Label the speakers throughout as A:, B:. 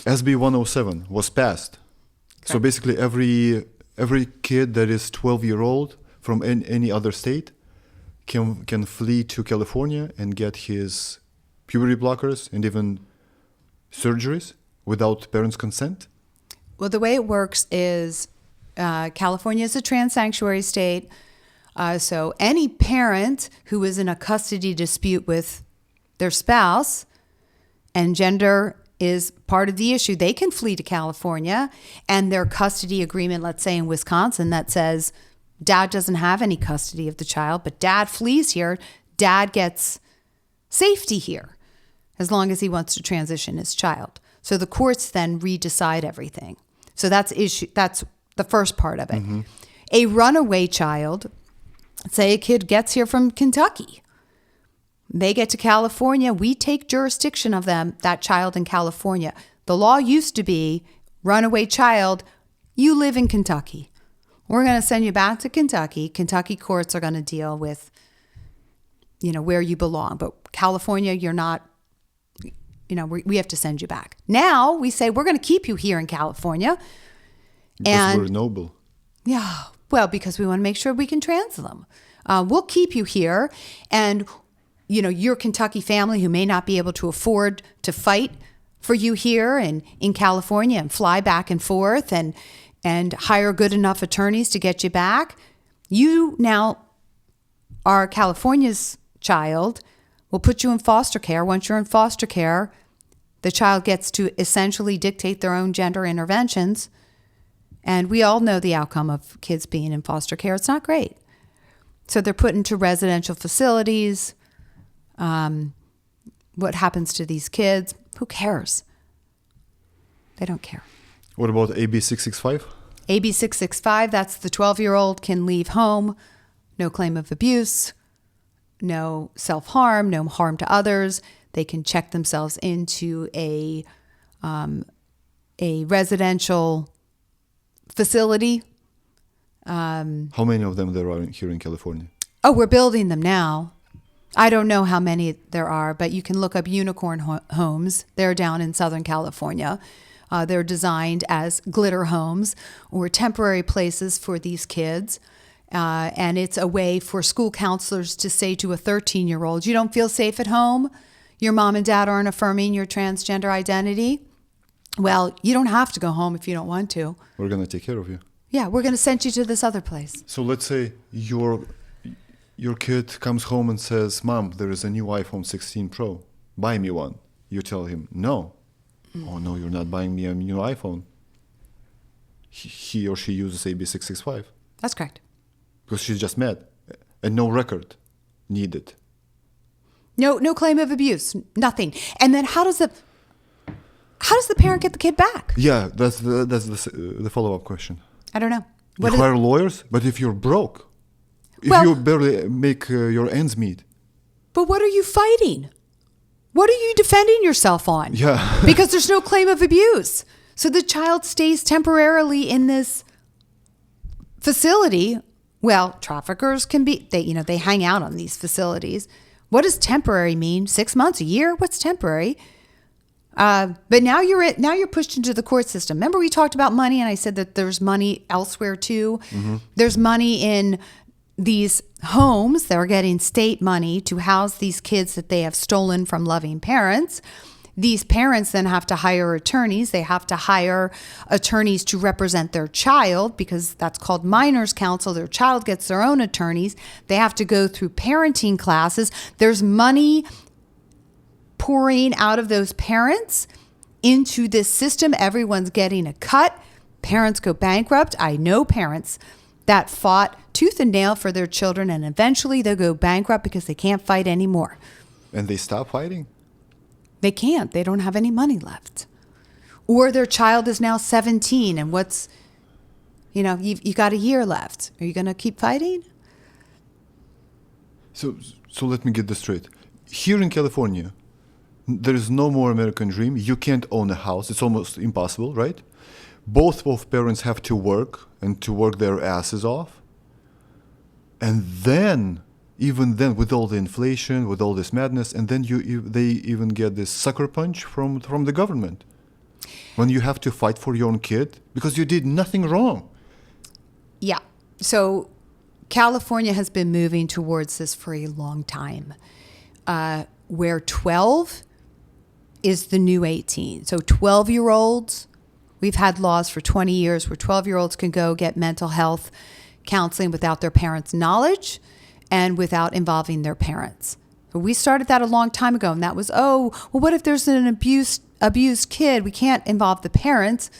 A: SB 107 was passed. So basically every kid that is 12-year-old from any other state can flee to California and get his puberty blockers and even surgeries without parents' consent?
B: Well, the way it works is California is a trans sanctuary state. So any parent who is in a custody dispute with their spouse and gender is part of the issue, they can flee to California, and their custody agreement, let's say in Wisconsin, that says dad doesn't have any custody of the child, but dad flees here, dad gets safety here as long as he wants to transition his child. So the courts then redecide everything. So that's the first part of it. Mm-hmm. A runaway child, say a kid gets here from Kentucky, they get to California, we take jurisdiction of that child in California. The law used to be, runaway child, you live in Kentucky. We're going to send you back to Kentucky. Kentucky courts are going to deal with, where you belong. But California, you're not, we have to send you back. Now we say we're going to keep you here in California.
A: Because we're noble.
B: Yeah, well, because we want to make sure we can trans them. We'll keep you here, and your Kentucky family who may not be able to afford to fight for you here and in California and fly back and forth and hire good enough attorneys to get you back. You now are California's child. We'll put you in foster care. Once you're in foster care, the child gets to essentially dictate their own gender interventions. And we all know the outcome of kids being in foster care. It's not great. So they're put into residential facilities. What happens to these kids? Who cares? They don't care.
A: What about AB 665?
B: AB 665, that's the 12-year-old can leave home, no claim of abuse, no self-harm, no harm to others. They can check themselves into a residential facility.
A: How many of them there are here in California?
B: Oh, we're building them now. I don't know how many there are, but you can look up unicorn homes. They're down in Southern California. They're designed as glitter homes or temporary places for these kids. And it's a way for school counselors to say to a 13-year-old, you don't feel safe at home? Your mom and dad aren't affirming your transgender identity? Well, you don't have to go home if you don't want to.
A: We're going to take care of you.
B: Yeah, we're going to send you to this other place.
A: So let's say your kid comes home and says, Mom, there is a new iPhone 16 Pro. Buy me one. You tell him, no. Oh, no, you're not buying me a new iPhone. He or she uses AB 665.
B: That's correct.
A: Because she's just mad. And no record needed.
B: No claim of abuse. Nothing. And then how does the parent get the kid back?
A: Yeah, that's the follow-up question.
B: I don't know.
A: You hire lawyers, but if you're broke, if you barely make your ends meet.
B: But what are you fighting? What are you defending yourself on?
A: Yeah.
B: Because there's no claim of abuse. So the child stays temporarily in this facility. Well, traffickers can be, they hang out on these facilities. What does temporary mean? 6 months, a year? What's temporary? But now you're pushed into the court system. Remember we talked about money and I said that there's money elsewhere too. Mm-hmm. There's money in these homes that are getting state money to house these kids that they have stolen from loving parents. These parents then have to hire attorneys. They have to hire attorneys to represent their child because that's called minors counsel. Their child gets their own attorneys. They have to go through parenting classes. There's money pouring out of those parents into this system. Everyone's getting a cut. Parents go bankrupt. I know parents that fought tooth and nail for their children, and eventually they'll go bankrupt because they can't fight anymore.
A: And they stop fighting?
B: They can't. They don't have any money left. Or their child is now 17, and you got a year left. Are you going to keep fighting?
A: So let me get this straight. Here in California, there is no more American dream. You can't own a house. It's almost impossible, right? Both of parents have to work and to work their asses off. And then, even then, with all the inflation, with all this madness, and then they even get this sucker punch from the government. When you have to fight for your own kid because you did nothing wrong.
B: Yeah. So California has been moving towards this for a long time, where 12 is the new 18. So 12-year-olds, we've had laws for 20 years where 12-year-olds can go get mental health counseling without their parents' knowledge and without involving their parents. We started that a long time ago, and that was, what if there's an abused kid? We can't involve the parents.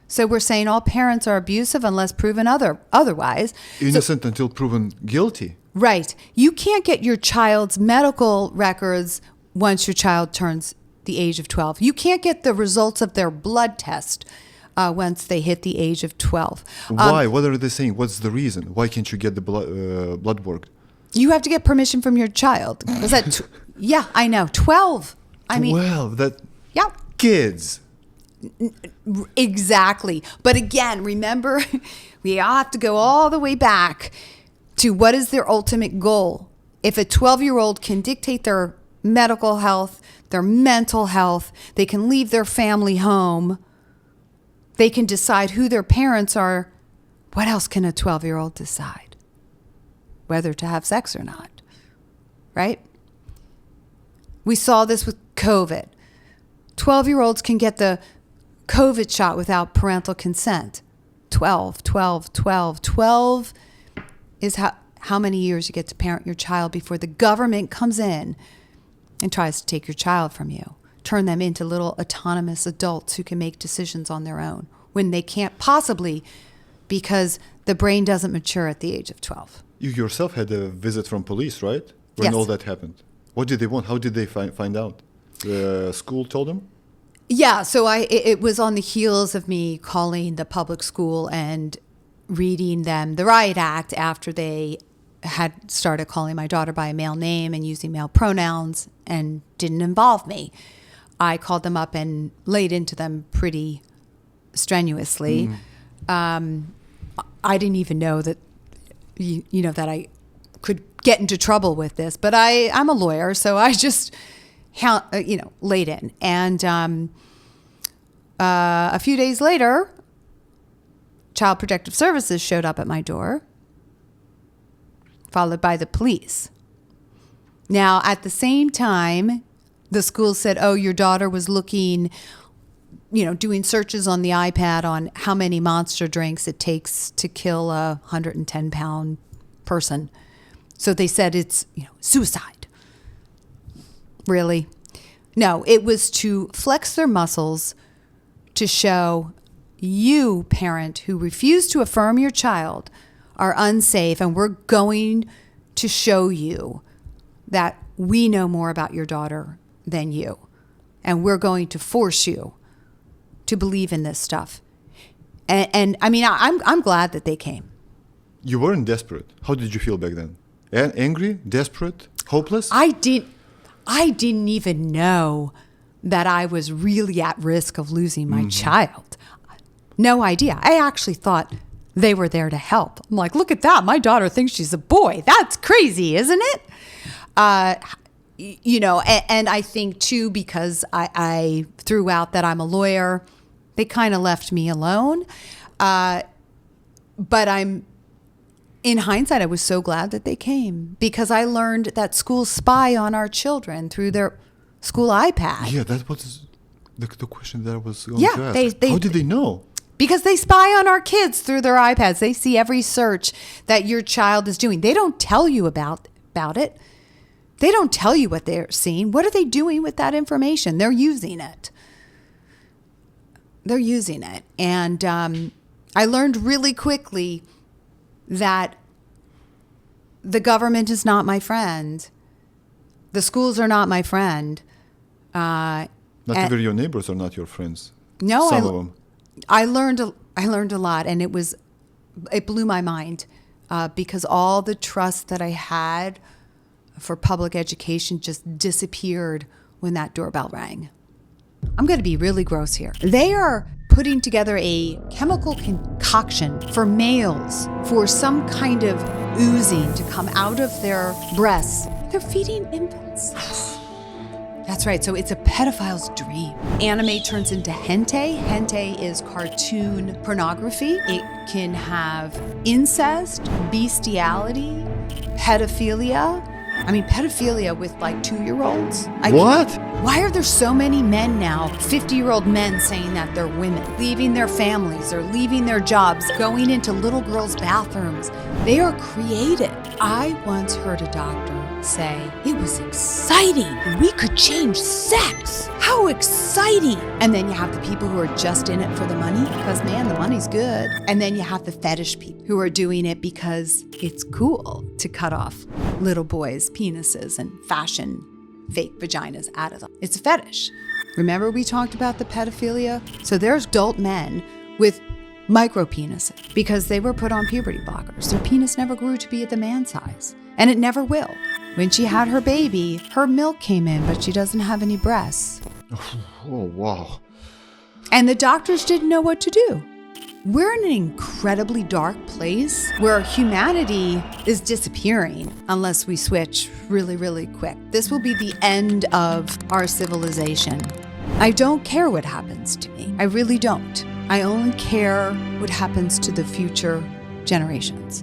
B: So we're saying all parents are abusive unless proven otherwise.
A: Innocent until proven guilty.
B: Right. You can't get your child's medical records once your child turns the age of 12. You can't get the results of their blood test once they hit the age of 12.
A: Why? What are they saying? What's the reason? Why can't you get the blood work?
B: You have to get permission from your child. Was that? Yeah, I know. 12.
A: 12.
B: Yeah.
A: Kids.
B: Exactly. But again, remember, we have to go all the way back to what is their ultimate goal. If a 12-year-old can dictate their medical health, their mental health, they can leave their family home, they can decide who their parents are, what else can a 12-year-old decide? Whether to have sex or not, right? We saw this with COVID. 12-year-olds can get the COVID shot without parental consent. 12 is how many years you get to parent your child before the government comes in and tries to take your child from you, turn them into little autonomous adults who can make decisions on their own when they can't possibly, because the brain doesn't mature at the age of 12.
A: You yourself had a visit from police, right? When
B: Yes.
A: all that happened. What did they want? How did they find out? The school told them?
B: Yeah, so it was on the heels of me calling the public school and reading them the Riot Act after they had started calling my daughter by a male name and using male pronouns and didn't involve me. I called them up and laid into them pretty strenuously. I didn't even know that that I could get into trouble with this, but I'm a lawyer, so I just laid in. And a few days later, Child Protective Services showed up at my door, followed by the police. Now, at the same time, the school said, your daughter was looking, doing searches on the iPad on how many Monster drinks it takes to kill a 110-pound person. So they said it's, suicide. Really? No, it was to flex their muscles to show you, parent, who refuse to affirm your child are unsafe, and we're going to show you that we know more about your daughter than you, and we're going to force you to believe in this stuff. And I mean, I'm glad that they came.
A: You weren't desperate. How did you feel back then? Angry, desperate, hopeless?
B: I didn't even know that I was really at risk of losing my child. No idea. I actually thought they were there to help. I'm like, look at that. My daughter thinks she's a boy. That's crazy, isn't it? And I think too, because I threw out that I'm a lawyer, they kind of left me alone. But in hindsight, I was so glad that they came, because I learned that schools spy on our children through their school iPad.
A: Yeah, that was the question that I was going to ask. How did they know?
B: Because they spy on our kids through their iPads. They see every search that your child is doing. They don't tell you about it. They don't tell you what they're seeing. What are they doing with that information? They're using it. And I learned really quickly that the government is not my friend. The schools are not my friend.
A: Not even your neighbors are not your friends.
B: No,
A: Some of them.
B: I learned a lot, and it blew my mind, because all the trust that I had for public education just disappeared when that doorbell rang. I'm going to be really gross here. They are putting together a chemical concoction for males for some kind of oozing to come out of their breasts. They're feeding infants. That's right. So it's a pedophile's dream. Anime turns into hentai. Hentai is cartoon pornography. It can have incest, bestiality, pedophilia. I mean, pedophilia with like 2-year-olds.
A: What?
B: Why are there so many men now, 50-year-old men saying that they're women, leaving their families or leaving their jobs, going into little girls' bathrooms? They are created. I once heard a doctor say, it was exciting. We could change sex. How exciting. And then you have the people who are just in it for the money because, man, the money's good. And then you have the fetish people who are doing it because it's cool to cut off little boys' penises and fashion fake vaginas out of them. It's a fetish. Remember we talked about the pedophilia? So there's adult men with micro penises because they were put on puberty blockers. Their penis never grew to be at the man size, and it never will. When she had her baby, her milk came in, but she doesn't have any breasts.
A: Oh, wow.
B: And the doctors didn't know what to do. We're in an incredibly dark place where humanity is disappearing unless we switch really, really quick. This will be the end of our civilization. I don't care what happens to me. I really don't. I only care what happens to the future generations.